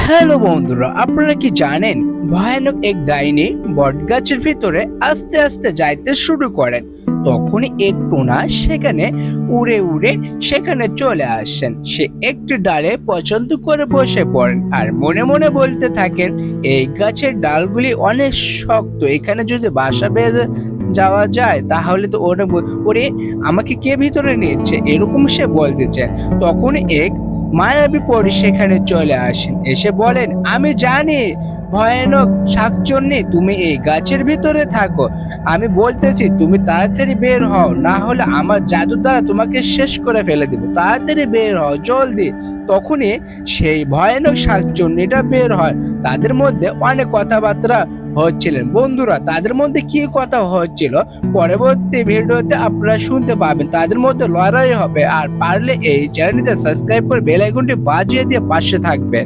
Hello বন্ধুরা, আপনারা কি জানেন ভয়ানক এক ডাইনি বটগাছের ভিতরে আস্তে আস্তে যাইতে শুরু করেন। তখনই এক টোনা সেখানে উড়ে উড়ে সেখানে চলে আসেন। সে একটি ডালে পছন্দ করে বসে পড়েন আর মনে মনে বলতে থাকেন, এই গাছের ডালগুলি অনেক শক্ত, এখানে যদি বাসা বেঁধে যাওয়া যায় তাহলে তো ওরে আমাকে কে ভিতরে নিচ্ছে, এরকম সে বলতেছেন। তখন এক মায়াবী পরী সেখানে চলে আসেন, এসে বলেন, আমি জানি ভয়ানক শাকচুন্নি তুমি এই গাছের ভিতরে থাকো। আমি বলতেছি তুমি তাড়াতাড়ি বের হও, না হলে আমার জাদুর দ্বারা তোমাকে শেষ করে ফেলে দিব। তাড়াতাড়ি বের হও, জলদি। তখনই সেই ভয়ানক শাকচুন্নিটা বের হয়। তাদের মধ্যে অনেক কথাবার্তা হচ্ছিলেন। বন্ধুরা, তাদের মধ্যে কি কথা হচ্ছিল পরবর্তী ভিডিওতে আপনারা শুনতে পাবেন। তাদের মধ্যে লড়াই হবে। আর পারলে এই চ্যানেলটিতে সাবস্ক্রাইব করে বেল আইকনটি বাজিয়ে দিয়ে পাশে থাকবেন।